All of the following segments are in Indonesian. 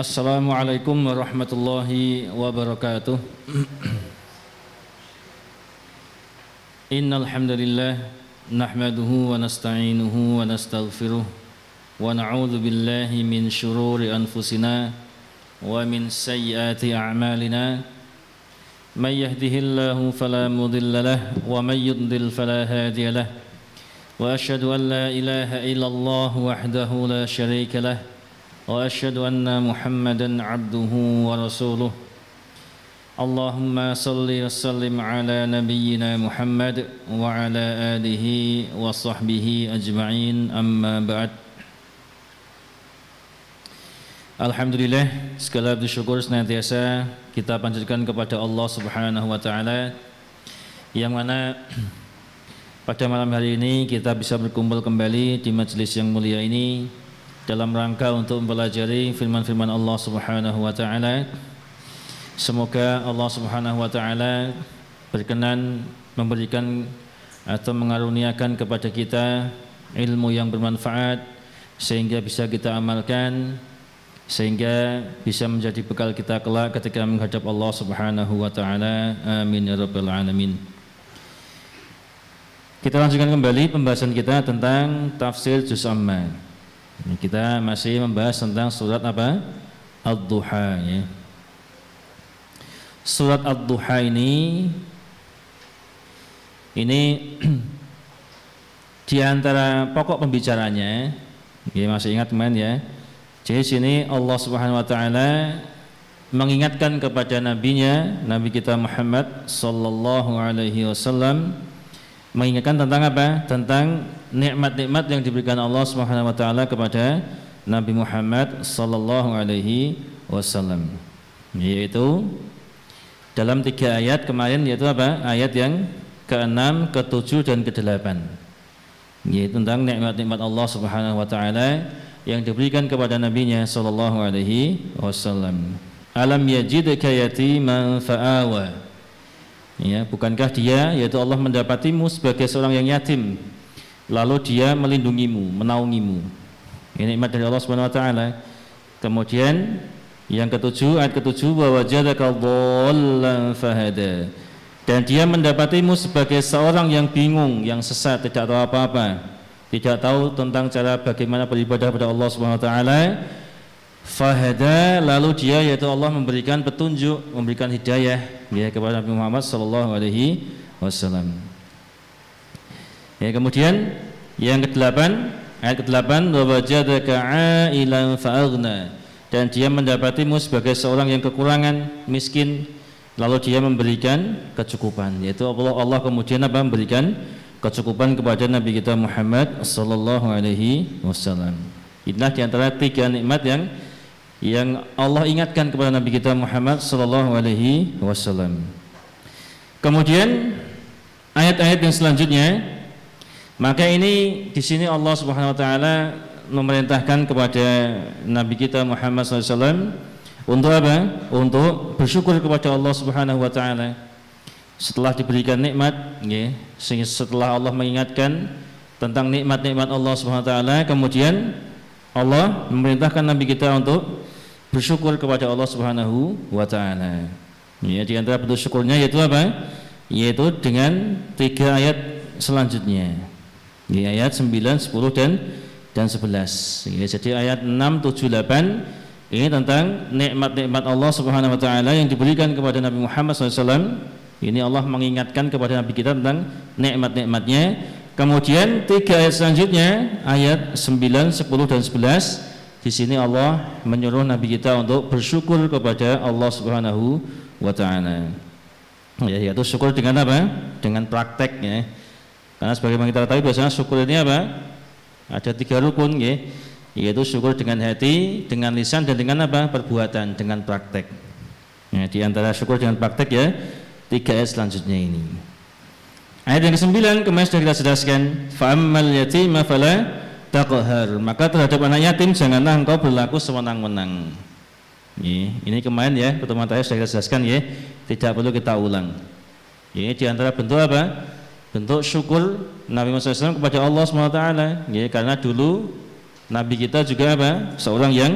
Assalamualaikum warahmatullahi wabarakatuh. Innal hamdalillah nahmaduhu wa nasta'inuhu wa nastaghfiruh wa na'udzu billahi min shururi anfusina wa min sayyiati a'malina. May yahdihillahu fala mudilla lahu wa may yudlil fala hadiya lahu. Wa asyhadu an la ilaha illallah wahdahu la syarika lahu wa asyhadu anna Muhammadan abduhu wa rasuluh. Allahumma salli wa sallim ala nabiyyina Muhammad wa ala alihi wa sahbihi ajma'in, amma ba'd. Alhamdulillah, segala puji syukur senantiasa kita panjatkan kepada Allah Subhanahu wa taala, yang mana pada malam hari ini kita bisa berkumpul kembali di majelis yang mulia ini dalam rangka untuk mempelajari firman-firman Allah Subhanahu wa taala. Semoga Allah Subhanahu wa taala berkenan memberikan atau mengaruniakan kepada kita ilmu yang bermanfaat sehingga bisa kita amalkan, sehingga bisa menjadi bekal kita kelak ketika menghadap Allah Subhanahu wa taala. Amin ya rabbal alamin. Kita lanjutkan kembali pembahasan kita tentang tafsir juz amma. Kita masih membahas tentang surat apa? Ad-Duha, ya. Surat Ad-Duha ini di antara pokok pembicaranya, ya, masih ingat teman ya. Jadi sini Allah Subhanahu wa taala mengingatkan kepada nabinya, Nabi kita Muhammad sallallahu alaihi wasallam, mengingatkan tentang apa? Tentang nikmat-nikmat yang diberikan Allah Subhanahu wa taala kepada Nabi Muhammad sallallahu alaihi wasallam. Yaitu dalam 3 ayat kemarin, yaitu apa? Ayat yang ke-6, ke-7 dan ke-8. Yaitu tentang nikmat-nikmat Allah Subhanahu wa taala yang diberikan kepada nabinya sallallahu alaihi wasallam. Alam yajidka yatiman fa'awa. Ya, bukankah dia, yaitu Allah, mendapatimu sebagai seorang yang yatim, lalu dia melindungimu, menaungimu. Ini nikmat dari Allah Subhanahu wa taala. Kemudian yang ke-7, ayat ke-7, wa wajadaka dhallan fahada. Dan dia mendapatimu sebagai seorang yang bingung, yang sesat, tidak tahu apa-apa, tidak tahu tentang cara bagaimana beribadah kepada Allah Subhanahu wa taala. Fahada, lalu dia, yaitu Allah, memberikan petunjuk, memberikan hidayah, ya, kepada Nabi Muhammad sallallahu alaihi wasallam. Ya, kemudian yang ke-8, ayat ke-8, wa wajadaka 'ailan fa'aghna. Dan dia mendapatimu sebagai seorang yang kekurangan, miskin, lalu dia memberikan kecukupan, yaitu Allah kemudian apa? Memberikan kecukupan kepada Nabi kita Muhammad sallallahu alaihi wasallam. Inilah di antara 3 nikmat yang Allah ingatkan kepada Nabi kita Muhammad sallallahu alaihi wasallam. Kemudian ayat-ayat yang selanjutnya, maka ini di sini Allah Subhanahu wa taala memerintahkan kepada Nabi kita Muhammad sallallahu alaihi wasallam untuk apa? Untuk bersyukur kepada Allah Subhanahu wa taala setelah diberikan nikmat, ya. Setelah Allah mengingatkan tentang nikmat-nikmat Allah Subhanahu wa taala, kemudian Allah memerintahkan Nabi kita untuk bersyukur kepada Allah Subhanahu wa taala. Ya, di antara bentuk syukurnya yaitu apa? Yaitu dengan 3 ayat selanjutnya. Ya, ayat 9, 10 dan 11. Ya, jadi ayat 6, 7, 8 ini tentang nikmat-nikmat Allah Subhanahu wa taala yang diberikan kepada Nabi Muhammad SAW. Ini Allah mengingatkan kepada Nabi kita tentang nikmat-nikmatnya. Kemudian 3 ayat selanjutnya, ayat 9, 10 dan 11, di sini Allah menyuruh Nabi kita untuk bersyukur kepada Allah Subhanahu wa taala. Ya, yaitu syukur dengan apa? Dengan praktek, ya. Karena sebagaimana kita tahu biasanya syukur ini apa? Ada 3 rukun, ya. Yaitu syukur dengan hati, dengan lisan, dan dengan apa? Perbuatan, dengan praktek. Ya, di antara syukur dengan praktek, ya, 3 ayat selanjutnya ini. Ayat yang ke-9 kemarin sudah kita jelaskan, fa'ammal yatima fala taqhar. Maka terhadap anak yatim janganlah engkau berlaku sewenang-wenang. Ini kemarin, ya, pertemuan terakhir sudah kita jelaskan, ya, tidak perlu kita ulang. Ini di antara bentuk apa? Bentuk syukur Nabi Muhammad SAW kepada Allah SWT, ya, karena dulu Nabi kita juga apa? Seorang yang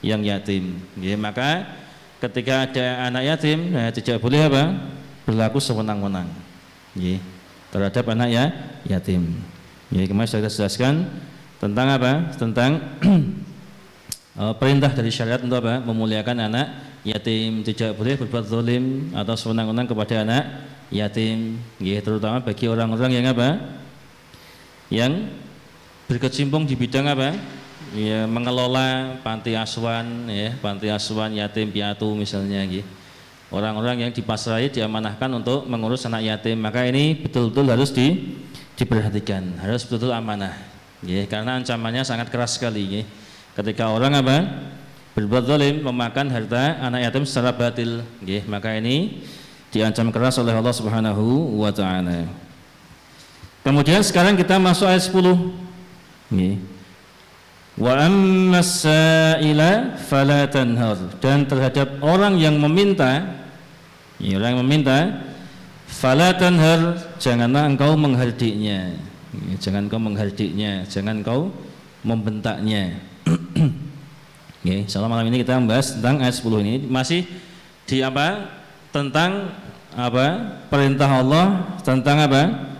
yang yatim. Nggih, maka ketika ada anak yatim, tidak boleh apa? Berlaku sewenang-wenang. Nggih, terhadap anak yatim. Nggih, kemarin saya jelaskan tentang apa? Tentang perintah dari syariat untuk apa? Memuliakan anak yatim, tidak boleh berbuat zalim atau sewenang-wenang kepada anak yatim. Nggih, terutama bagi orang-orang yang apa? Yang berkecimpung di bidang apa? Ya, mengelola panti asuhan, ya, panti asuhan yatim piatu misalnya, nggih. Orang-orang yang dipasrahi, diamanahkan untuk mengurus anak yatim, maka ini betul-betul harus diperhatikan, harus betul-betul amanah, nggih, karena ancamannya sangat keras sekali, nggih. Ketika orang apa? Berbuat zalim, memakan harta anak yatim secara batil, nggih, maka ini diancam keras oleh Allah Subhanahu wa taala. Kemudian sekarang kita masuk ayat 10. Nggih. Wa ammas sa'ila fala tanhar, dan terhadap orang yang meminta, ya, orang yang meminta, fala tanhar, janganlah engkau menghardiknya. Ya, jangan engkau menghardiknya, jangan engkau membentaknya. Oke, insyaallah malam ini kita membahas tentang ayat 10 ini, masih di apa? Tentang apa? Perintah Allah tentang apa?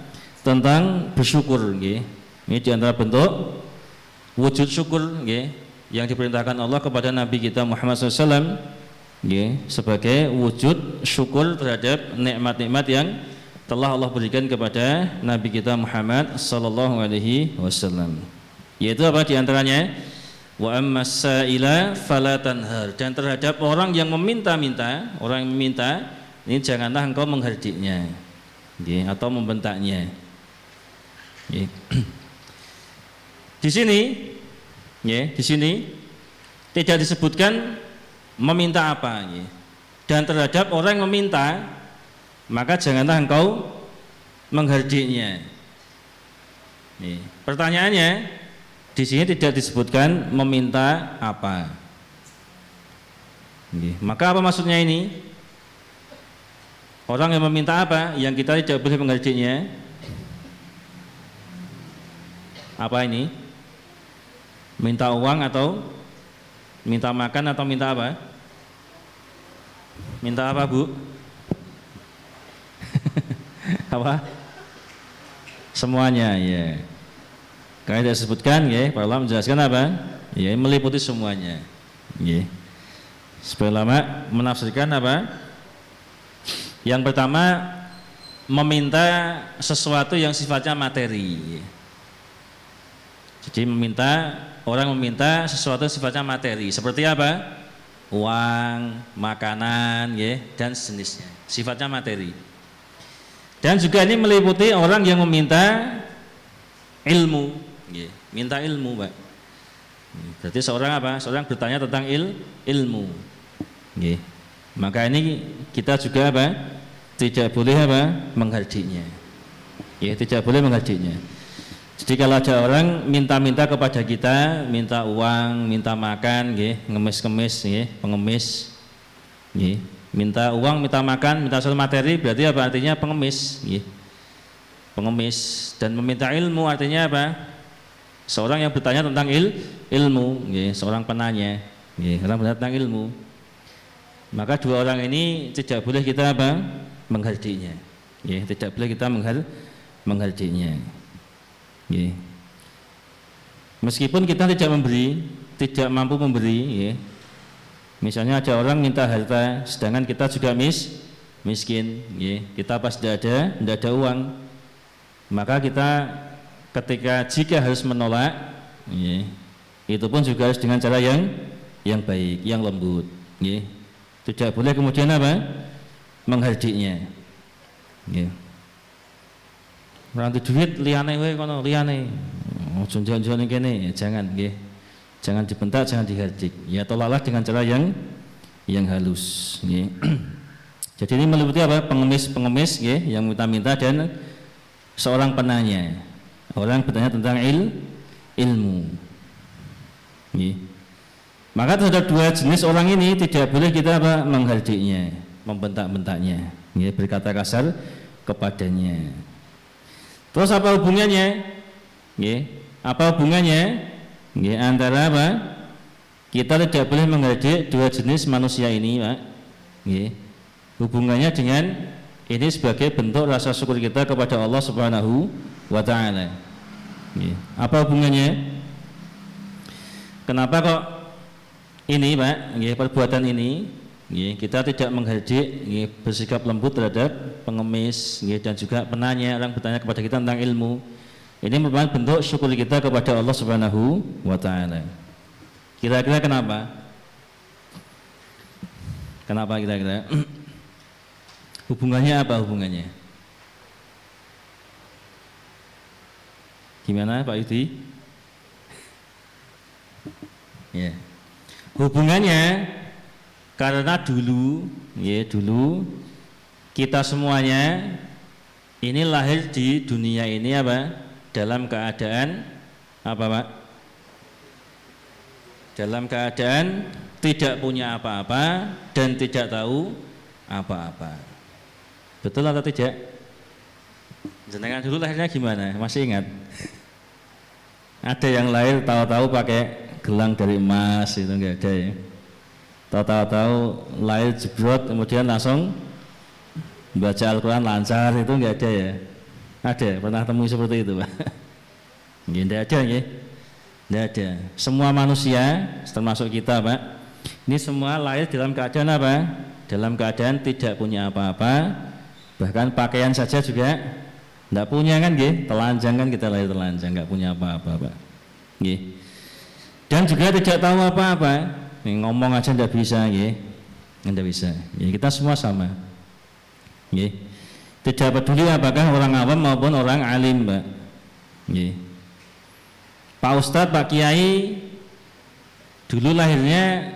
Tentang bersyukur, nggih. Ini di antara bentuk wujud syukur, nggih, yang diperintahkan Allah kepada Nabi kita Muhammad SAW, nggih, sebagai wujud syukur terhadap nikmat-nikmat yang telah Allah berikan kepada Nabi kita Muhammad sallallahu alaihi wasallam. Yaitu apa di antaranya? Wa ammas sa'ila fala tanhar, dan terhadap orang yang meminta-minta, orang yang meminta, ini janganlah engkau menghardiknya, nggih, atau membentaknya. Nggih. Di sini, ya, di sini tidak disebutkan meminta apa, ya. Dan terhadap orang yang meminta, maka janganlah engkau menghardiknya. Ya. Pertanyaannya, di sini tidak disebutkan meminta apa. Ya. Maka apa maksudnya ini? Orang yang meminta apa, yang kita tidak boleh menghardiknya? Apa ini? Minta uang atau minta makan atau minta apa? Minta apa, Bu? Apa? Semuanya, ya. Karena tidak disebutkan, ya, para ulama menjelaskan apa? Ya, meliputi semuanya. Ya. Supaya ulama menafsirkan apa? Yang pertama, meminta sesuatu yang sifatnya materi. Jadi orang meminta sesuatu sifatnya materi, seperti apa? Uang, makanan, ya, dan sejenisnya, sifatnya materi. Dan juga ini meliputi orang yang meminta ilmu, ya, minta ilmu, Pak. Berarti seorang apa? Seorang bertanya tentang ilmu, ya. Maka ini kita juga apa? Tidak boleh apa? Menghardiknya, ya, tidak boleh menghardiknya. Jadi kalau ada orang minta-minta kepada kita, minta uang, minta makan, nggih, ngemis-ngemis, nggih, pengemis, nggih, minta uang, minta makan, minta sesuatu materi, berarti apa artinya? Pengemis, nggih, pengemis. Dan meminta ilmu artinya apa? Seorang yang bertanya tentang ilmu, nggih, seorang penanya, nggih, orang bertanya tentang ilmu. Maka dua orang ini tidak boleh kita apa? Menghardiknya, nggih, tidak boleh kita menghardiknya. Ya. Meskipun kita tidak memberi, tidak mampu memberi, ya. Misalnya ada orang minta harta, sedangkan kita juga miskin, ya. Kita pas tidak ada uang, maka kita jika harus menolak, ya, itu pun juga harus dengan cara yang baik, yang lembut, ya. Tidak boleh kemudian apa? Menghardiknya, ya. Ranti duit liyane wae kono liyane. Ojo jangan kene, jangan, nggih. Jangan dibentak, jangan dihardik. Ya tolaklah dengan cara yang halus, nggih. Jadi ini meliputi apa? Pengemis, nggih, yang minta-minta, dan seorang penanya. Orang bertanya tentang ilmu. Nggih. Maka terhadap dua jenis orang ini tidak boleh kita apa? Menghardiknya, membentak-bentaknya, nggih, berkata kasar kepadanya. Terus apa hubungannya? Nggih, apa hubungannya? Nggih, antara apa? kita tidak boleh menghardik dua jenis manusia ini, Pak. Nggih. Hubungannya dengan ini sebagai bentuk rasa syukur kita kepada Allah Subhanahu wa taala. Nggih. Apa hubungannya? Kenapa kok ini, Pak? Nggih, perbuatan ini, nggih, kita tidak menghardik, nggih, bersikap lembut terhadap pengemis, nggih, dan juga penanya, orang bertanya kepada kita tentang ilmu. Ini merupakan bentuk syukur kita kepada Allah Subhanahu wa taala. Kira-kira kenapa? Kenapa kira-kira? Hubungannya apa hubungannya? Gimana Pak Yudi? Ya. Hubungannya karena dulu, ya dulu kita semuanya ini lahir di dunia ini apa? Dalam keadaan apa, Pak? Dalam keadaan tidak punya apa-apa dan tidak tahu apa-apa. Betul atau tidak? Jenengan dulu lahirnya gimana? Masih ingat? Ada yang lahir tahu-tahu pakai gelang dari emas, itu enggak ada ya. Tahu-tahu lahir jebrot kemudian langsung baca Al-Quran lancar, itu enggak ada ya. Ada, pernah temui seperti itu, Pak? Enggak ada ya. Enggak ada. Semua manusia termasuk kita, Pak, ini semua lahir dalam keadaan apa? Dalam keadaan tidak punya apa-apa, bahkan pakaian saja juga enggak punya kan, nggih? Telanjang kan, kita lahir telanjang, enggak punya apa-apa, Pak. Nggih. Dan juga tidak tahu apa-apa. Ngomong aja enggak bisa, nggih. Enggak bisa. Ya, kita semua sama. Nggih. Tidak peduli apakah orang awam maupun orang alim, Pak. Nggih. Pak Ustadz, Pak Kiai dulu lahirnya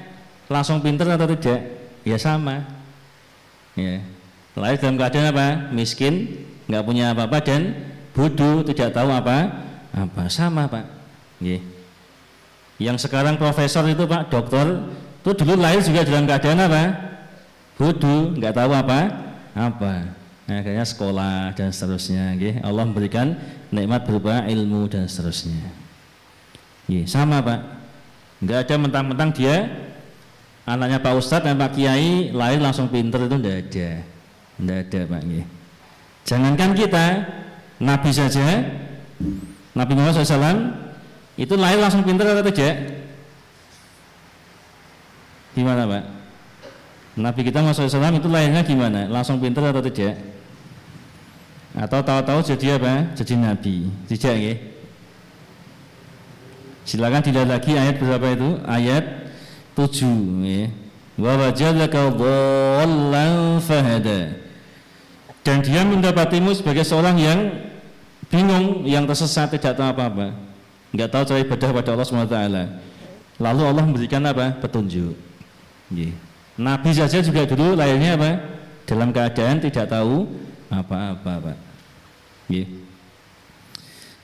langsung pinter atau tidak? Ya sama. Ya. Lahir dalam keadaan apa? Miskin, nggak punya apa-apa dan bodoh, tidak tahu apa-apa. Sama, Pak. Nggih. Yang sekarang profesor itu, Pak, doktor, itu dulu lahir juga dalam keadaan apa? Bodoh, nggak tahu apa-apa. Nah, akhirnya sekolah dan seterusnya. Nggih. Allah memberikan nikmat berupa ilmu dan seterusnya. Ya, sama, Pak. Enggak ada mentang-mentang dia anaknya Pak Ustadz dan Pak Kiai lahir langsung pinter, itu enggak ada. Enggak ada, Pak. Ya. Jangankan kita, Nabi saja, Nabi Muhammad SAW itu lahir langsung pinter atau tidak? Gimana, Pak? Nabi kita Muhammad SAW itu lahirnya gimana? Langsung pinter atau tidak? Atau tahu-tahu jadi apa? Jadi Nabi? Tidak, ya? Silakan dilihat lagi ayat berapa itu? Ayat 7 ya. Wa wajadaka dhallan fahada. Dan dia mendapatimu sebagai seorang yang bingung, yang tersesat, tidak tahu apa-apa. Enggak tahu cara ibadah pada Allah SWT. Lalu Allah memberikan apa? Petunjuk. Nggih. Nabi saja juga dulu lahirnya apa? Dalam keadaan tidak tahu apa-apa, Pak. Nggih.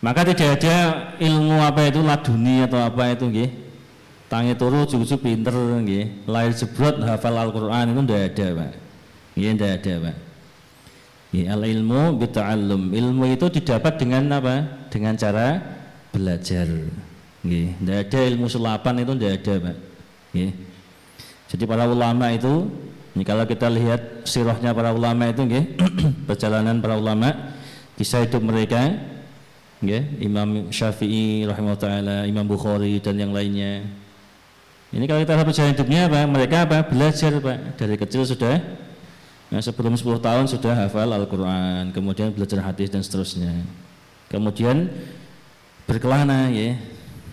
Maka tidak ada ilmu apa itu laduni atau apa itu, nggih. Tangi turu cucu pinter, nggih. Lahir jebrot hafal Al-Qur'an, itu tidak ada, Pak. Nggih, tidak ada, Pak. Nggih, al-ilmu bita'allum. Ilmu itu didapat dengan apa? Dengan cara belajar. Nggih, tidak ada ilmu sulapan, itu tidak ada, Pak. Nggih. Jadi para ulama itu, kalau kita lihat sirahnya para ulama itu, nggih, perjalanan para ulama, kisah hidup mereka, ya, Imam Syafi'i rahimahullah ta'ala, Imam Bukhari dan yang lainnya. Ini kalau kita lihat perjalanan hidupnya apa? Mereka apa? Belajar, Pak. Dari kecil sudah, nah, sebelum 10 tahun sudah hafal Al-Quran, kemudian belajar hadis dan seterusnya. Kemudian berkelana, ya,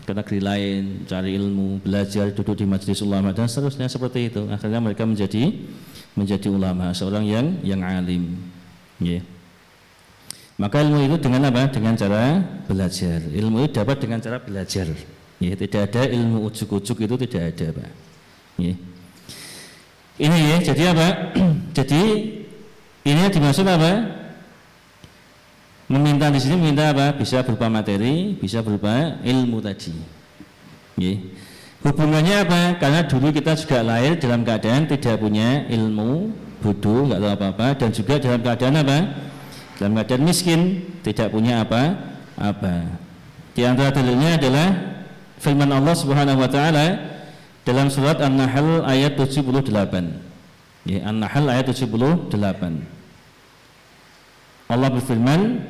ke negeri lain, cari ilmu, belajar, duduk di majelis ulama dan seterusnya, seperti itu. Akhirnya mereka menjadi ulama, seorang yang alim, ya. Maka ilmu itu dengan apa? Dengan cara belajar. Ilmu itu dapat dengan cara belajar. Ya, tidak ada ilmu ujuk-ujuk, itu tidak ada, Pak. Ya. Ini ya, jadi apa? Jadi ini dimaksud apa? Meminta di sini meminta apa? Bisa berupa materi, bisa berupa ilmu tadi. Ya. Hubungannya apa? Karena dulu kita juga lahir dalam keadaan tidak punya ilmu, bodoh, nggak tahu apa-apa, dan juga dalam keadaan apa? Dalam keadaan miskin, tidak punya apa-apa. Di antara dalilnya adalah firman Allah Subhanahu wa taala, dalam surat An-Nahl ayat 78. Ya, An-Nahl ayat 78. Allah berfirman,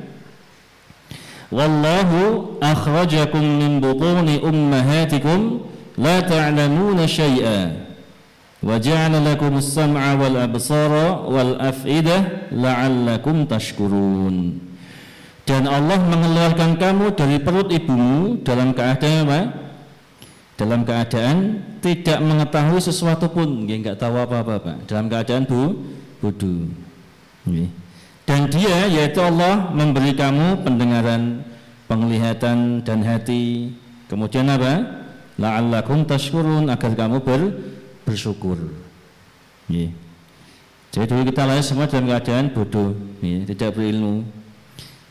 "Wallahu akhrajakum min butuni ummahatikum la ta'lamuna syai'a wa ja'ala lakumus sam'a wal absara wal af'idah la'allakum tashkurun." Dan Allah mengeluarkan kamu dari perut ibumu dalam keadaan apa? Dalam keadaan tidak mengetahui sesuatu pun, enggak tahu apa-apa, Pak. Dalam keadaan bodoh. Dan Dia, yaitu Allah, memberi kamu pendengaran, penglihatan dan hati. Kemudian apa? La'allakum tashkurun, agar kamu bersyukur. Jadi dulu kita lahir semua dalam keadaan bodoh, tidak berilmu.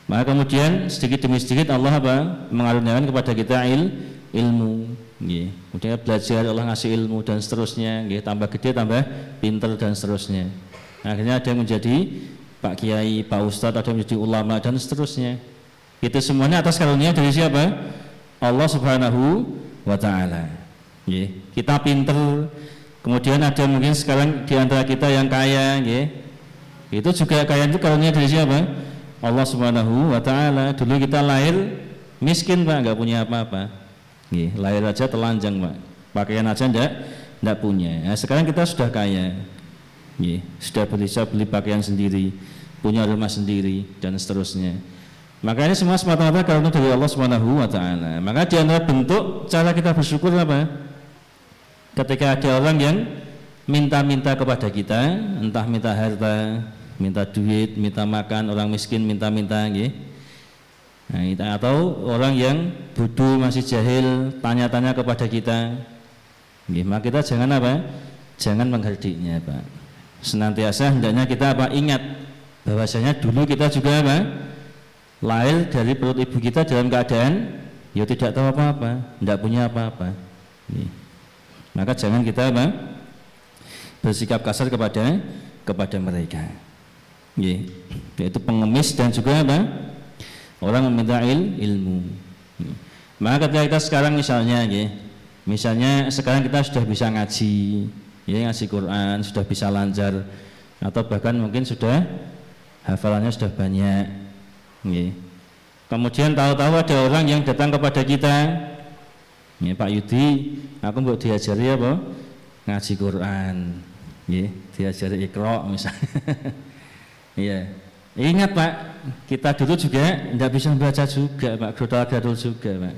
Maka kemudian sedikit demi sedikit Allah apa? Mengaruniakan kepada kita ilmu. Kemudian belajar, Allah ngasih ilmu dan seterusnya, tambah gede tambah pinter dan seterusnya. Akhirnya ada yang menjadi Pak Kiai, Pak Ustadz, ada yang menjadi ulama dan seterusnya. Itu semuanya atas karunia dari siapa? Allah Subhanahu wa Ta'ala. Kita pinter, kemudian ada mungkin sekarang di antara kita yang kaya, itu juga kaya itu karunia dari siapa? Allah Subhanahu wa Ta'ala. Dulu kita lahir miskin, Pak, nggak punya apa-apa. Lahir aja telanjang, Pak. Pakaian aja enggak punya. Nah, sekarang kita sudah kaya. Sudah bisa beli pakaian sendiri, punya rumah sendiri dan seterusnya. Maka ini semua semata-mata karena dari Allah Subhanahu wa Ta'ala. Maka di antara bentuk cara kita bersyukur apa? Ketika ada orang yang minta-minta kepada kita, entah minta harta, minta duit, minta makan, orang miskin minta-minta, nah, atau orang yang bodoh, masih jahil, tanya-tanya kepada kita, maka kita jangan apa? Jangan menghardiknya, Pak. Senantiasa hendaknya kita apa? Ingat bahwasanya dulu kita juga apa? Lahir dari perut ibu kita dalam keadaan ya tidak tahu apa-apa, tidak punya apa-apa. Maka jangan kita apa? Bersikap kasar kepada mereka. Yaitu pengemis dan juga apa? Orang meminta ilmu. Maka ketika kita sekarang misalnya sekarang kita sudah bisa ngaji, ngaji Quran, sudah bisa lancar, atau bahkan mungkin sudah hafalannya sudah banyak. Kemudian tahu-tahu ada orang yang datang kepada kita, Pak Yudi, aku mau diajari apa? Ngaji Quran, diajari Iqra misalnya. Ingat, Pak, kita dulu juga tidak bisa membaca juga, Pak, grodol juga, Pak.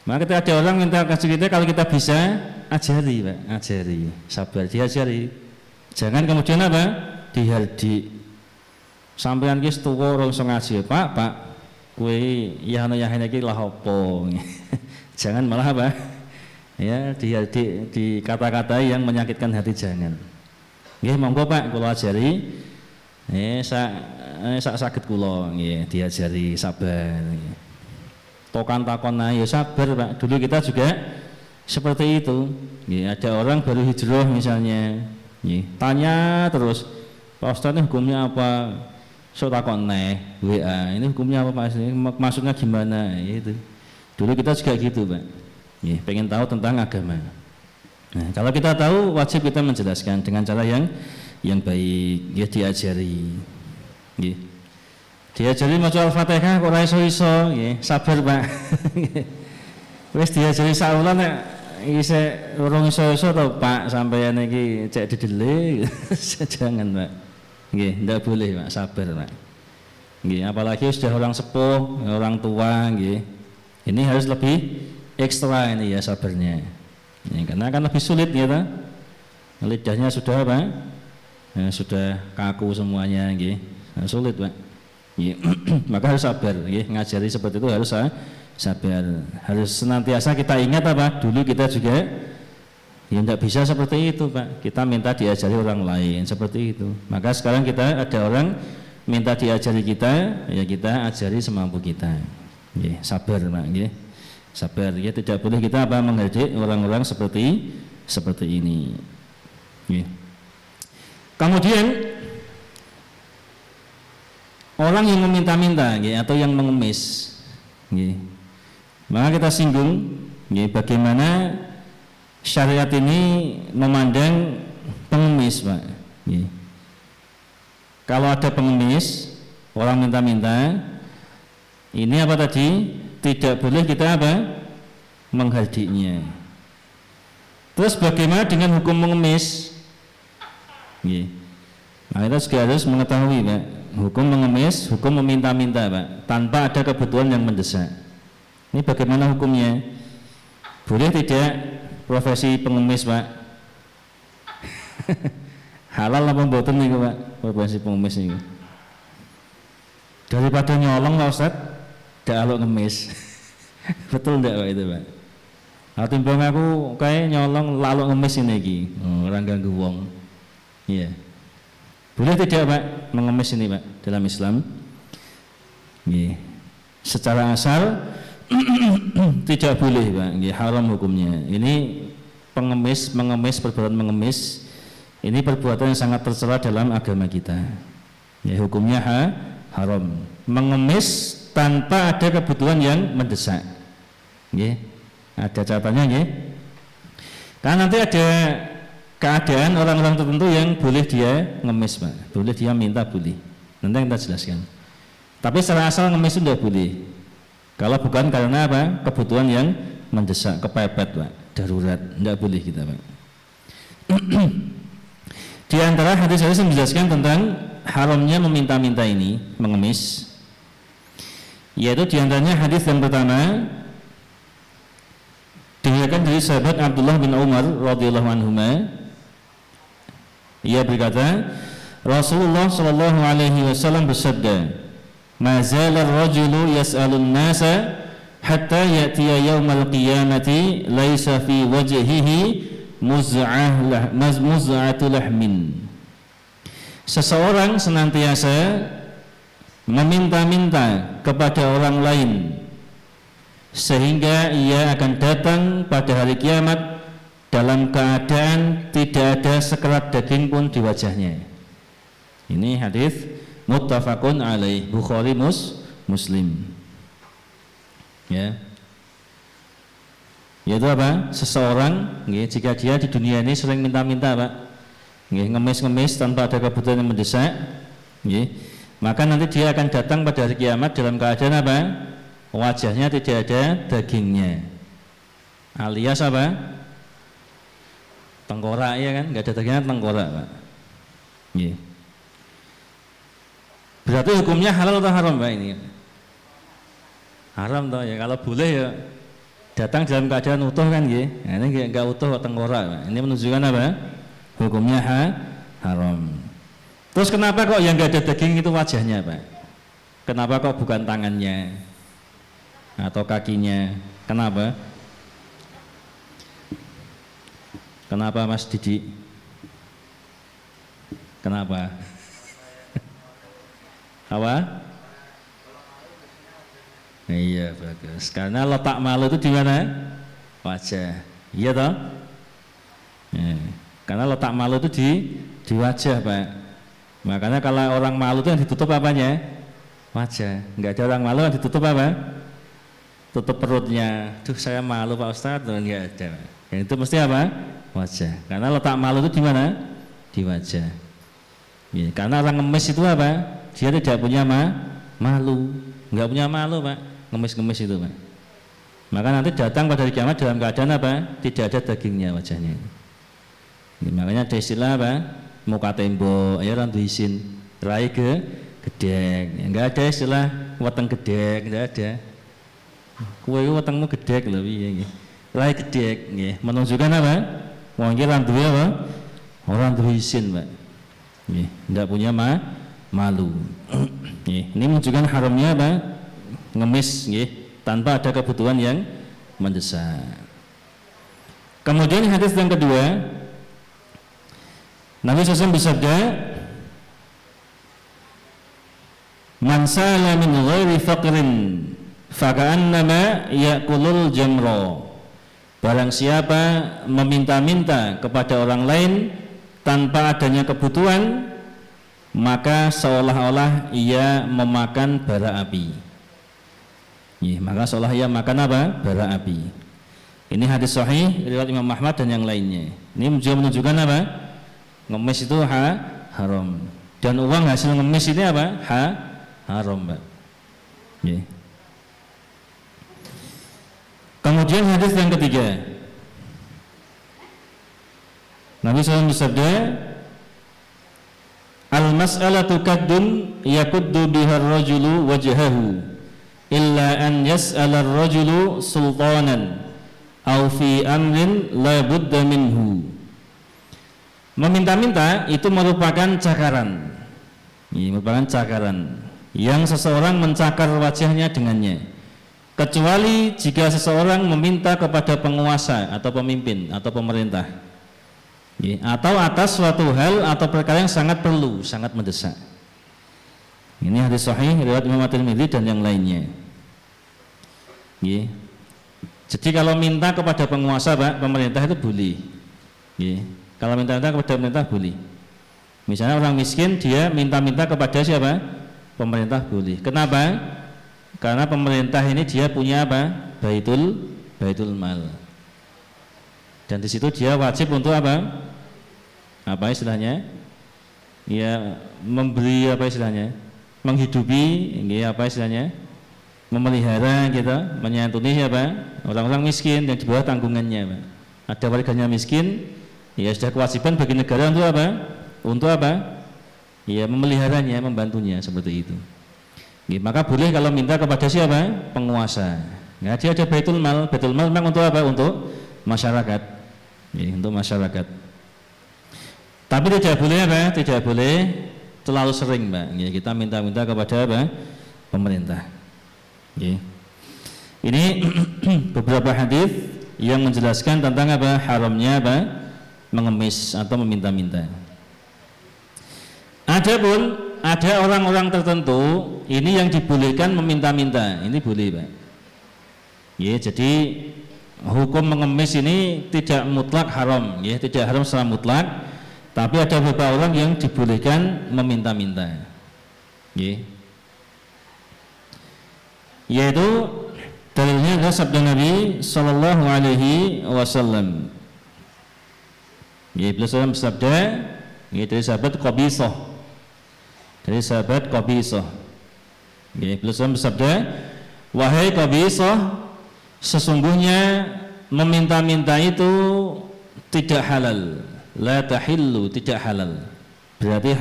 Maka ketika ada orang minta kasih kita, kalau kita bisa ajari, Pak, ajari, sabar, diajari. Jangan kemudian apa? Dihardik. Sampeyan ki tuwa ora iso ngaji, Pak, kowe ya ana yahene iki lah apa. Jangan malah apa? Ya, dihardik, dikata-katai yang menyakitkan hati, jangan. Nggih, monggo Pak, kula ajari. Sak saged kula nggih diajari sabar. Tokan takon ya sabar, Pak. Dulu kita juga seperti itu. Ada orang baru hijrah misalnya, tanya terus, Pak Ustadz ini hukumnya apa? So takon WA, ini hukumnya apa, Pak? Maksudnya gimana? Itu. Dulu kita juga gitu, Pak. Pengen tahu tentang agama. Nah, kalau kita tahu, wajib kita menjelaskan dengan cara yang baik, diajari. Diajari maca Al-Fatihah kok ora iso-iso, sabar, Pak. Wis diajari saulan nek isih urung iso-iso to, Pak, sampeyan iki cek didele. Jangan, Pak. Ndak boleh, Pak, sabar, Pak. Apalagi sudah orang sepuh, orang tua, ini harus lebih ekstra ini ya sabarnya. Karena akan lebih sulit gitu. Lidahnya sudah apa? Sudah kaku semuanya, sulit, Pak. Maka harus sabar, ngajari seperti itu harus sabar. Harus senantiasa kita ingat apa? Dulu kita juga tidak bisa seperti itu, Pak. Kita minta diajari orang lain seperti itu. Maka sekarang kita ada orang minta diajari kita, ya kita ajari semampu kita. Sabar, Pak. Sabar, tidak boleh kita apa menghardik orang-orang seperti ini. Kemudian orang yang meminta-minta atau yang mengemis, maka kita singgung bagaimana syariat ini memandang pengemis, Pak. Nggih. Kalau ada pengemis, orang minta-minta, ini apa tadi? Tidak boleh kita apa? Menghadiknya. Terus bagaimana dengan hukum mengemis? Nggih. Nah, kita juga harus mengetahui, Pak, hukum mengemis, hukum meminta-minta, Pak, tanpa ada kebutuhan yang mendesak. Ini bagaimana hukumnya? Boleh tidak profesi pengemis, Pak? Halal apa mboten niku, Pak, profesi pengemis niku? Daripada nyolong, Pak Ustaz, dak aluk ngemis. Betul ndak, Pak, itu, Pak? Nah, timbang aku kayak nyolong lalu ngemis ini iki. Orang ganggu wong. Iya. Boleh tidak, Pak, mengemis ini, Pak, dalam Islam? Iya. Secara asal tidak boleh, Pak. Iya, haram hukumnya. Ini mengemis, perbuatan mengemis. Ini perbuatan yang sangat tercela dalam agama kita. Ya, hukumnya haram. Mengemis tanpa ada kebutuhan yang mendesak. Iya. Ada catatannya, nggih. Karena nanti ada keadaan orang-orang tertentu yang boleh dia ngemis, Pak. Boleh dia minta, boleh. Nanti kita jelaskan. Tapi secara asal ngemis itu tidak boleh. Kalau bukan karena apa? Kebutuhan yang mendesak, kepepet, Pak. Darurat, tidak boleh kita, Pak. Di antara hadis-hadis yang menjelaskan tentang haramnya meminta-minta ini, mengemis, yaitu di antaranya hadis yang pertama diriwayatkan dari sahabat Abdullah bin Umar radhiyallahu anhuma. Ia berkata, Rasulullah sallallahu alaihi wasallam bersabda, "Ma zala ar-rajulu yas'alun nasa hatta ya'tiya yaumal qiyamati laisa fi wajhihi muz'atu lahmin." Seseorang senantiasa meminta-minta kepada orang lain sehingga ia akan datang pada hari kiamat dalam keadaan tidak ada sekerat daging pun di wajahnya. Ini hadis muttafaqun alaih, Bukhari Muslim. Ya. Yaitu apa? Seseorang, jika dia di dunia ini sering minta-minta, Pak, ngemis-ngemis tanpa ada kebutuhan yang mendesak, maka nanti dia akan datang pada hari kiamat dalam keadaan apa? Wajahnya tidak ada dagingnya, alias apa? Tengkorak, ya kan? Nggak ada dagingnya, tengkorak, Pak. Berarti hukumnya halal atau haram, Pak, ini? Haram toh ya. Kalau boleh ya datang dalam keadaan utuh kan, nah, ini nggak utuh tengkorak, Pak. Ini menunjukkan apa? Hukumnya haram. Terus kenapa kok yang nggak ada daging itu wajahnya, Pak? Kenapa kok bukan tangannya atau kakinya? Kenapa? Kenapa, Mas Didi? Kenapa? Apa? Iya, bagus. Karena letak malu itu di mana? Wajah. Iya toh? Ya. Karena letak malu itu di wajah, Pak. Makanya kalau orang malu itu yang ditutup apanya? Wajah. Enggak ada orang malu yang ditutup apa? Tutup perutnya. Duh, saya malu, Pak Ustadz. Enggak ada. Yang itu mesti apa? Wajah. Karena letak malu itu di mana? Di wajah. Ya, karena orang ngemis itu apa? Dia tidak punya malu. Enggak punya malu, Pak. Ngemis-ngemis itu, Pak. Maka nanti datang pada hari kiamat dalam keadaan apa? Tidak ada dagingnya wajahnya. Ini, makanya ada istilah apa? Muka tembok, ya orang isin, rai gedek. Enggak ada istilah weteng gedek, enggak ada. Kowe wetengmu gedek lho piye. Rai gedek, nggih. Menunjukkan apa? Wong iki ora duwe apa? Ora duwe isin, Pak. Nggih, enggak punya malu. Nggih, ini menunjukkan haramnya apa? Ngemis, nggih, tanpa ada kebutuhan yang mendesak. Kemudian hadis yang kedua, Nabi SAW bersabda, "Man sala min ghairi faqrin faka'annama ya'kulul jamra." Barang siapa meminta-minta kepada orang lain tanpa adanya kebutuhan, maka seolah-olah ia memakan bara api. Maka seolah ia makan apa? Bara api. Ini hadis sahih riwayat Imam Ahmad dan yang lainnya. Ini juga menunjukkan apa? Ngemis itu haram. Dan uang hasil ngemis ini apa? Haram, Pak. Yeah. Kemudian hadis yang ketiga, Nabi SAW bersabda, al-mas'alatu kaddun yakuddu biha ar-rajulu wajhahu illa an yas'ala ar-rajulu sultanan aw fi amrin la budda minhu. Meminta-minta itu merupakan cakaran. Ini merupakan cakaran yang seseorang mencakar wajahnya dengannya. Kecuali jika seseorang meminta kepada penguasa atau pemimpin atau pemerintah, atau atas suatu hal atau perkara yang sangat perlu, sangat mendesak. Ini hadis sahih riwayat Imam At-Tirmidzi dan yang lainnya. Jadi kalau minta kepada penguasa, Pak, pemerintah itu boleh. Kalau minta-minta kepada pemerintah boleh. Misalnya orang miskin dia minta-minta kepada siapa? Pemerintah boleh. Kenapa? Karena pemerintah ini dia punya apa? Baitul mal. Dan di situ dia wajib untuk apa? Apa istilahnya? Ya, memberi apa istilahnya? Menghidupi, ini apa istilahnya? Memelihara gitu, menyantuni siapa? Orang-orang miskin yang di bawah tanggungannya, Pak. Ada warganya miskin, ya sudah kewajiban bagi negara untuk apa? Untuk apa? Ya, memeliharanya, membantunya seperti itu. Maka boleh kalau minta kepada siapa? Penguasa. Dia ada baitul mal. Baitul mal memang untuk apa? Untuk masyarakat. Untuk masyarakat. Tapi tidak boleh apa? Tidak boleh terlalu sering, Mbak. Kita minta-minta kepada apa? Pemerintah. Ini beberapa hadis yang menjelaskan tentang apa? Haramnya apa? Mengemis atau meminta-minta. Adapun ada orang-orang tertentu ini yang dibolehkan meminta-minta, ini boleh, Pak. Jadi hukum mengemis ini tidak mutlak haram, tidak haram secara mutlak, tapi ada beberapa orang yang dibolehkan meminta-minta. Yaitu dalilnya adalah sabda Nabi Sallallahu Alaihi Wasallam. Beliau bersabda, dari sahabat Qabisah. Dari sahabat Qabisah. Beliau bersabda, wahai Qabisah, sesungguhnya meminta-minta itu tidak halal. La tahillu, tidak halal. Berarti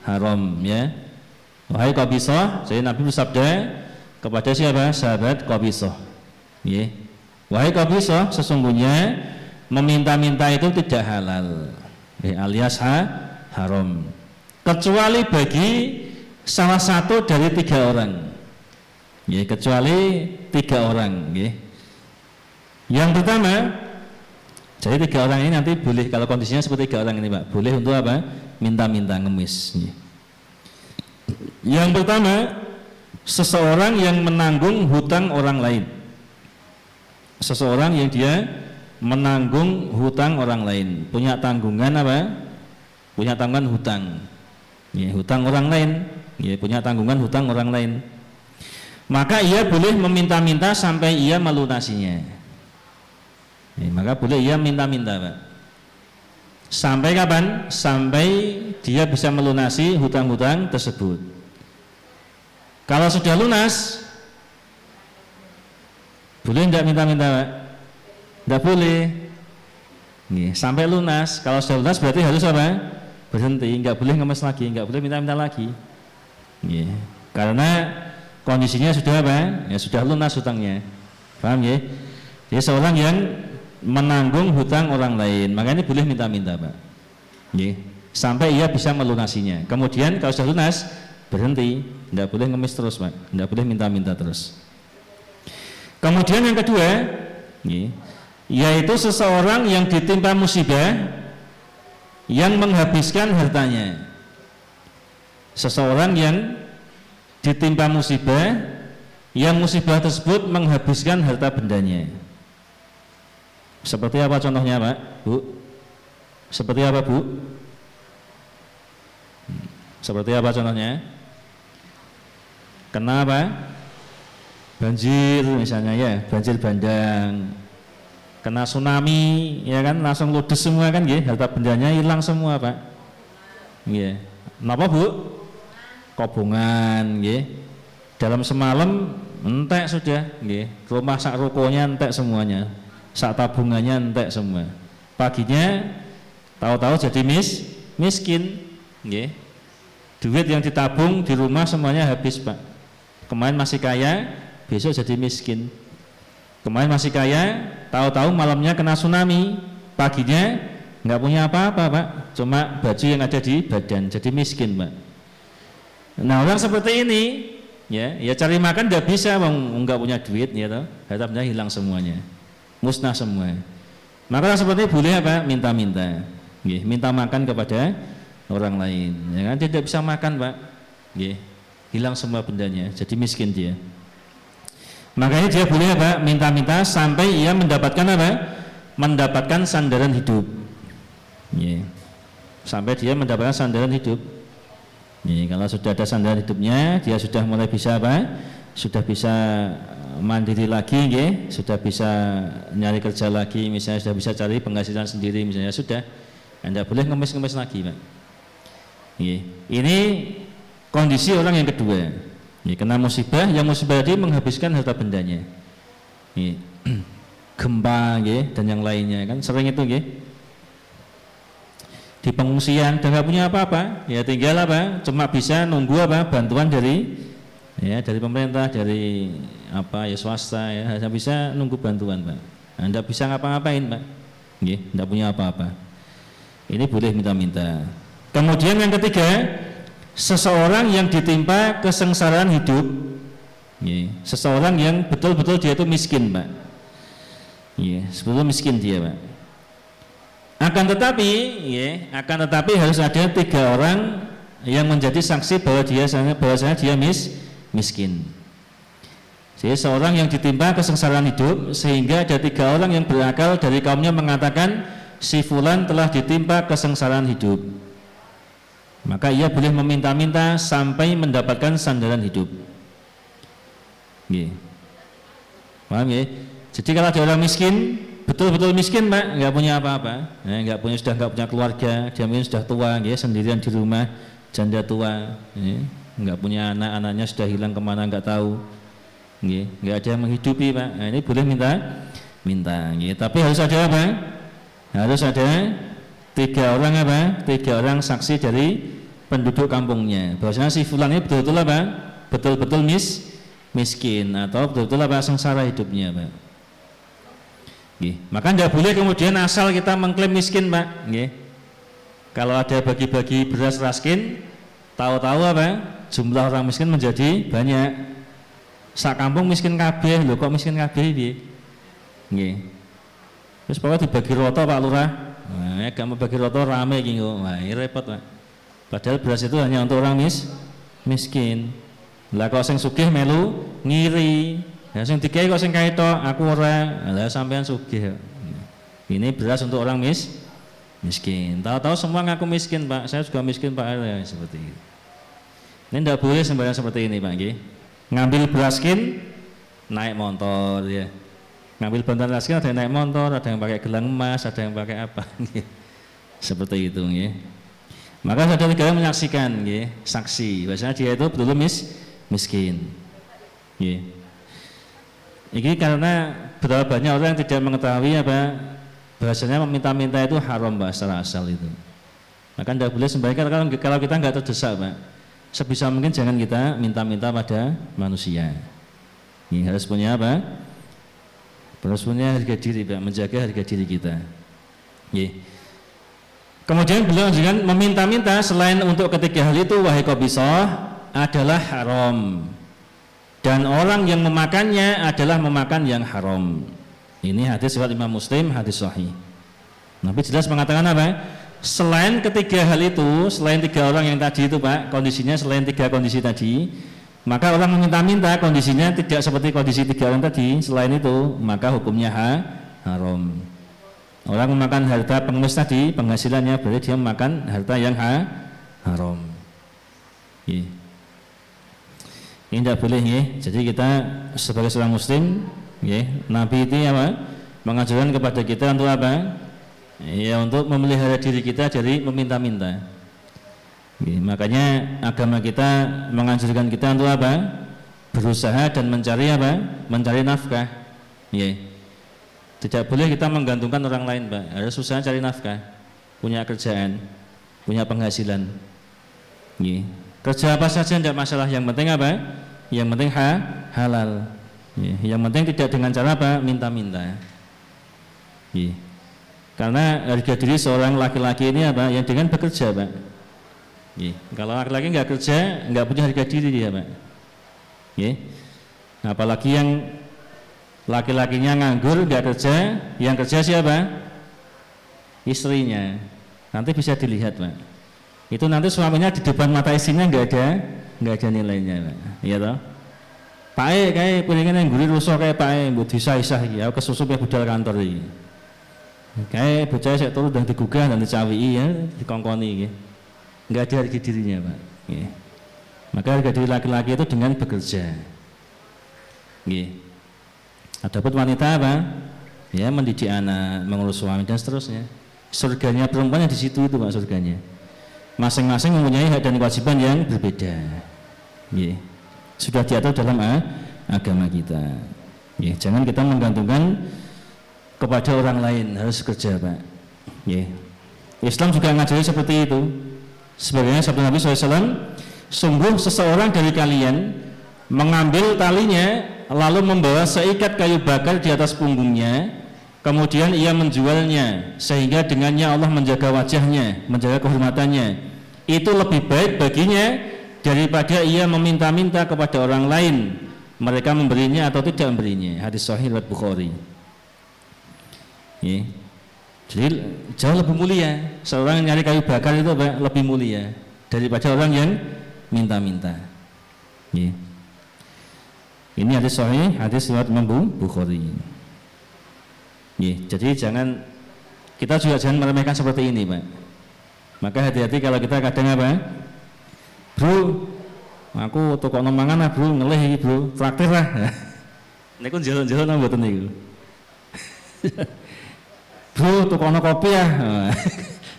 haram, ya. Wahai Qabisah, jadi Nabi bersabda kepada siapa? Sahabat Qabisah. Wahai Qabisah, sesungguhnya meminta-minta itu tidak halal, alias haram. Kecuali bagi salah satu dari 3 orang. Kecuali 3 orang. Yang pertama, jadi 3 orang ini nanti boleh kalau kondisinya seperti 3 orang ini, Pak, boleh untuk apa? Minta-minta, ngemis. Yang pertama, seseorang yang menanggung hutang orang lain. Seseorang yang dia menanggung hutang orang lain, punya tanggungan apa? Punya tanggungan hutang. Hutang orang lain, punya tanggungan hutang orang lain. Maka ia boleh meminta-minta sampai ia melunasinya. Maka boleh ia minta-minta, Pak. Sampai kapan? Sampai dia bisa melunasi hutang-hutang tersebut. Kalau sudah lunas, boleh tidak minta-minta, Pak? Tidak boleh. Sampai lunas. Kalau sudah lunas berarti harus apa? Berhenti, nggak boleh ngemes lagi, nggak boleh minta-minta lagi. Karena kondisinya sudah apa? Ya sudah lunas hutangnya. Paham ya? Jadi seorang yang menanggung hutang orang lain, maka ini boleh minta-minta, Pak. Sampai ia bisa melunasinya. Kemudian kalau sudah lunas, berhenti, tidak boleh ngemis terus, Pak. Tidak boleh minta-minta terus. Kemudian yang kedua, yaitu seseorang yang ditimpa musibah yang menghabiskan hartanya. Seseorang yang ditimpa musibah yang musibah tersebut menghabiskan harta bendanya. Seperti apa contohnya, Pak? Bu? Seperti apa, Bu? Seperti apa contohnya? Kenapa? Banjir misalnya, ya, banjir bandang. kena tsunami, ya kan, langsung ludes semua kan, nggih, harta bendanya hilang semua, Pak. Nggih. Napa, Bu? Kobongan, nggih. Dalam semalam entek sudah, nggih. Rumah sak rukonya entek semuanya. Sak tabungannya entek semua. Paginya tahu-tahu jadi miskin, nggih. Duit yang ditabung di rumah semuanya habis, Pak. Kemarin masih kaya, besok jadi miskin. Kemarin masih kaya, tahu-tahu malamnya kena tsunami, paginya nggak punya apa-apa, Pak, cuma baju yang ada di badan, jadi miskin, Pak. Nah, orang seperti ini, ya cari makan nggak bisa, nggak punya duit, ya toh, harta benda hilang semuanya, musnah semua. Maka orang seperti ini boleh apa? Minta-minta, minta makan kepada orang lain, ya kan, tidak bisa makan, Pak, hilang semua bendanya, jadi miskin dia. Makanya dia boleh apa? Minta-minta sampai ia mendapatkan apa? Mendapatkan sandaran hidup. Sampai dia mendapatkan sandaran hidup. Kalau sudah ada sandaran hidupnya, dia sudah mulai bisa apa? Sudah bisa mandiri lagi, sudah bisa nyari kerja lagi, misalnya sudah bisa cari penghasilan sendiri, misalnya sudah. Anda boleh ngemis-ngemis lagi, Pak. Ini kondisi orang yang kedua. Kena musibah, yang musibah tadi menghabiskan harta bendanya. Gempa, dan yang lainnya, kan sering itu, di pengungsian dan nggak punya apa-apa, ya tinggal apa? Cuma bisa nunggu apa? Bantuan dari pemerintah, dari apa ya, swasta, ya hanya bisa nunggu bantuan, Pak. Anda bisa ngapa-ngapain, Pak? Nggak punya apa-apa. Ini boleh minta-minta. Kemudian yang ketiga, seseorang yang ditimpa kesengsaraan hidup, seseorang yang betul-betul dia itu miskin, Pak. Sebetulnya miskin dia, Pak. Akan tetapi harus ada 3 orang yang menjadi saksi bahwasanya dia miskin. Jadi seorang yang ditimpa kesengsaraan hidup, sehingga ada 3 orang yang berakal dari kaumnya mengatakan si fulan telah ditimpa kesengsaraan hidup, maka ia boleh meminta-minta sampai mendapatkan sandaran hidup. Paham ya? Jadi kalau ada orang miskin, betul-betul miskin, Pak, nggak punya apa-apa, sudah nggak punya keluarga, dia mungkin sudah tua, sendirian di rumah, janda tua, nggak punya anak-anaknya sudah hilang kemana nggak tahu, nggak ada yang menghidupi, Pak. Nah, ini boleh minta, tapi harus ada apa? Harus ada 3 orang apa? 3 orang saksi dari penduduk kampungnya, bahwasanya si fulan ini betul-betul apa? Betul-betul miskin atau betul-betul apa? Sengsara hidupnya, Pak. Maka tidak boleh kemudian asal kita mengklaim miskin, Pak. Kalau ada bagi-bagi beras raskin, tahu-tahu apa? Jumlah orang miskin menjadi banyak. Sak kampung miskin kabeh, lho kok miskin kabeh piye? Terus pokoknya dibagi roto, Pak Lurah. Nah, gak mau bagi roto rame iki kok. Wah, ini repot, Pak. Padahal beras itu hanya untuk orang miskin. Lah kok sing sugih melu ngiri. Ya sing dikei kok sing kae tok, aku ora. Lah sampean sugih. Ini beras untuk orang miskin. Tahu-tahu semua ngaku miskin, Pak. Saya juga miskin, Pak. Ya, seperti itu. Ini tidak boleh sembahyang seperti ini, Pak. Ngambil beraskin, naik motor, ya. Ngambil bantuan raskin, ada yang naik motor, ada yang pakai gelang emas, ada yang pakai apa, seperti itu, ya. Maka saudara negara menyaksikan, ya, saksi, bahwasanya dia itu betul miskin, ya. Ini karena berapa banyak orang yang tidak mengetahui apa bahasanya meminta-minta itu haram, Pak, secara asal itu. Maka tidak boleh sembahyang kalau kita nggak terdesak, Pak. Sebisa mungkin jangan kita minta-minta pada manusia. Ini harus punya apa? Harus punya harga diri, Pak, menjaga harga diri kita. Kemudian beliau juga meminta-minta selain untuk ketiga hal itu, wahai qabisah, adalah haram. Dan orang yang memakannya adalah memakan yang haram. Ini hadis riwayat Imam Muslim, hadis sahih. Nabi jelas mengatakan apa? Selain ketiga hal itu, selain 3 orang yang tadi itu, Pak, kondisinya selain 3 kondisi tadi, maka orang meminta-minta kondisinya tidak seperti kondisi 3 orang tadi. Selain itu, maka hukumnya haram. Orang memakan harta pengemis tadi, penghasilannya berarti dia memakan harta yang haram. Ini tidak boleh, ya. Jadi kita sebagai seorang muslim, ya, Nabi itu apa? mengajarkan kepada kita untuk apa? Ya, untuk memelihara diri kita dari meminta-minta. Makanya agama kita mengajarkan kita untuk apa? Berusaha dan mencari apa? Mencari nafkah. Ya. Tidak boleh kita menggantungkan orang lain, Pak. Harus usaha cari nafkah, punya kerjaan, punya penghasilan. Ya. Kerja apa saja tidak masalah. Yang penting apa? Yang penting halal. Ya. Yang penting tidak dengan cara apa? Minta-minta. Ya. Karena harga diri seorang laki-laki ini apa? Yang dengan bekerja, Pak. Kalau laki-laki nggak kerja, nggak punya harga diri dia, Pak. Apalagi yang laki-lakinya nganggur, nggak kerja, yang kerja siapa? Istrinya. Nanti bisa dilihat, Pak. Itu nanti suaminya di depan mata istrinya nggak ada nilainya, Pak. Iya toh? Pak kayak pengen yang gurih rusuh kayak Pak buat disah-isah iki, aku kesusup ya budal kantor iki. Kayak bocah saya turun dan digugah dan dicawi ya, dikongkoni gitu. Enggak ada harga dirinya, Pak. Ya. Maka harga diri laki-laki itu dengan bekerja. Ya. Adapun wanita apa? Ya, mendidik anak, mengurus suami dan seterusnya. Surganya perempuan yang di situ itu, Pak, surganya. Masing-masing mempunyai hak dan kewajiban yang berbeda. Ya. Sudah diatur dalam agama kita. Ya, jangan kita menggantungkan kepada orang lain, harus kerja, Pak. Ya. Islam juga ngajari seperti itu. Sebagaimana sabda Nabi SAW, sungguh seseorang dari kalian mengambil talinya lalu membawa seikat kayu bakar di atas punggungnya, kemudian ia menjualnya sehingga dengannya Allah menjaga wajahnya, menjaga kehormatannya. Itu lebih baik baginya daripada ia meminta-minta kepada orang lain, mereka memberinya atau tidak memberinya. Hadis sahih riwayat Bukhari. Ya. Jadi jauh lebih mulia seorang yang nyari kayu bakar itu lebih mulia daripada orang yang minta-minta. Ya. Ini hadis sahih, hadis riwayat Imam Bukhari. Ya. Jadi kita juga jangan meremehkan seperti ini, Pak. Maka hati-hati kalau kita kadang apa? Bro, aku toko mangan bro, ngelih iki bro, traktir lah. Niku jalan-jalan nang mboten niku. Bro, tukono kopi ya.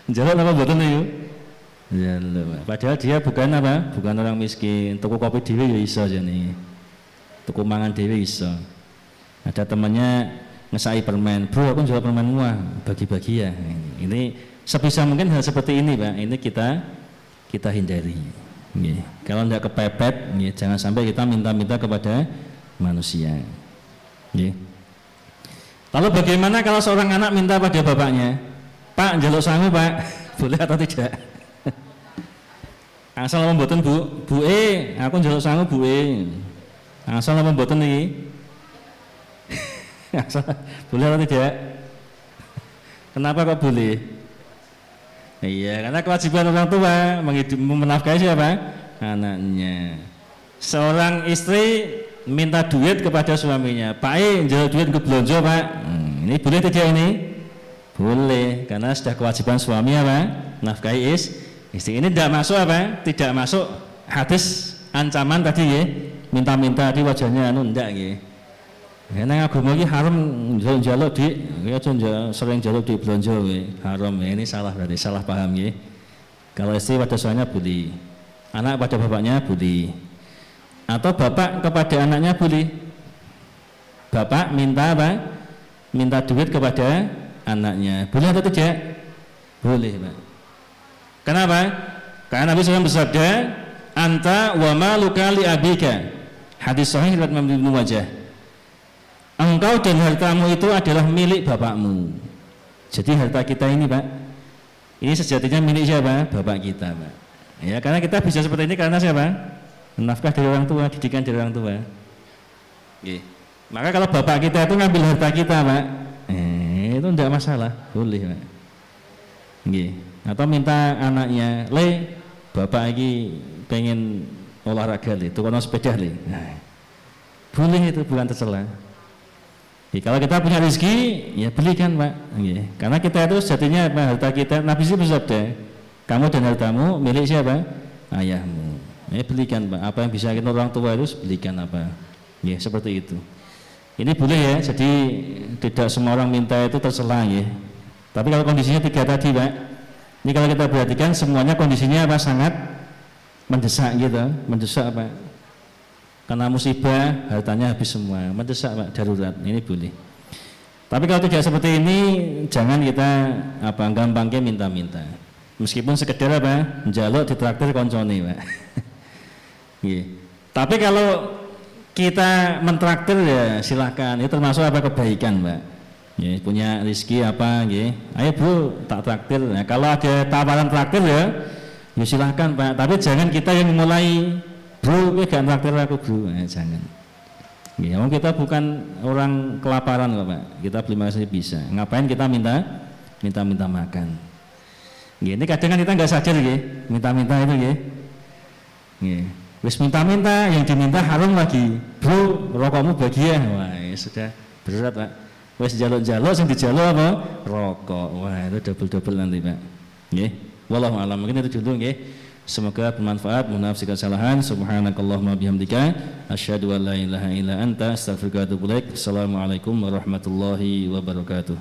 Jalan apa mboten niku? Jalan. Padahal dia bukan apa? Bukan orang miskin. Tuku kopi dhewe ya iso jane. Tuku mangan dhewe iso. Ada temannya ngesai permen. Bro, aku jual permenmu ah, bagi-bagi ya. Ini sebisa mungkin hal seperti ini, Pak. Ini kita hindari. Kalau tidak kepepet, jangan sampai kita minta-minta kepada manusia. Lalu bagaimana kalau seorang anak minta pada bapaknya, Pak, njaluk sangu Pak, boleh atau tidak? Asal apa mboten Bu aku njaluk sangu Bu asal apa mboten iki? Asal boleh atau tidak? Kenapa kok boleh? Iya, karena kewajiban orang tua menafkahi siapa? Anaknya. Seorang istri minta duit kepada suaminya, Pak, njaluk duit ke belanja Pak. Ini boleh tidak ini? Boleh, karena sudah kewajiban suami apa? Nafkahi istri. Ini tidak masuk apa? Tidak masuk hadis ancaman tadi ya. Minta-minta di wajahnya ndak ya. Karena agama iki haram njaluk di, ya sering njaluk di belanja haram ya. Ini salah berarti, salah paham ya. Kalau istri pada suaminya boleh, anak pada bapaknya boleh. Atau bapak kepada anaknya boleh. Bapak minta apa? Minta duit kepada anaknya. Boleh atau tidak? Boleh, Pak. Kenapa? Karena Nabi SAW bersabda, "Anta wa maluka li abika." Hadis sahih riwayat Imam Ibnu Majah. Engkau dan hartamu itu adalah milik bapakmu. Jadi harta kita ini, Pak, ini sejatinya milik siapa? Bapak kita, Pak. Ya, karena kita bisa seperti ini karena siapa? Nafkah dari orang tua, didikan dari orang tua. Maka kalau bapak kita itu ngambil harta kita, Pak, itu tidak masalah, boleh, Pak. Atau minta anaknya, bapak lagi pengen olahraga itu kono sepeda boleh, itu bukan tercela. Kalau kita punya rezeki, ya belikan, Pak. Karena kita itu sejatinya harta kita. Nabi itu bersabda, kamu dan hartamu milik siapa? Ayahmu. Belikan, Pak. Apa yang bisa kita orang tua itu belikan apa? Seperti itu. Ini boleh ya, jadi tidak semua orang minta itu tercela ya. Tapi kalau kondisinya 3 tadi Pak, ini kalau kita perhatikan semuanya kondisinya apa, sangat mendesak gitu, mendesak Pak. Karena musibah hartanya habis semua, mendesak Pak, darurat, ini boleh. Tapi kalau tidak seperti ini, jangan kita gampangnya minta-minta. Meskipun sekedar apa, njaluk ditraktir koncone Pak. Tapi kalau kita mentraktir ya silakan, itu termasuk apa, kebaikan Pak. Ya, punya rezeki apa, ayo Bu tak traktir. Nah, kalau ada tawaran traktir ya silakan Pak. Tapi jangan kita yang memulai, Bro, gak traktir aku Bro, jangan. Ya, kita bukan orang kelaparan kok Pak. Kita beli makan bisa. Ngapain kita minta makan? Ini kadang kan kita nggak sadar minta-minta itu wis minta-minta, yang diminta harum lagi. Bro, rokokmu bagian. Wah, ya sudah berat Pak. Wis jaluk-jaluk, yang dijaluk apa? Rokok. Wah, itu double-double nanti Pak. Wallahu a'lam. Mungkin itu dulu Semoga bermanfaat. Mohon maaf jika kesalahan. Subhanakallahumma bihamdika asyhadu an la ilaha illa anta astaghfiruka wa atubu ilaik. Assalamualaikum warahmatullahi wabarakatuh.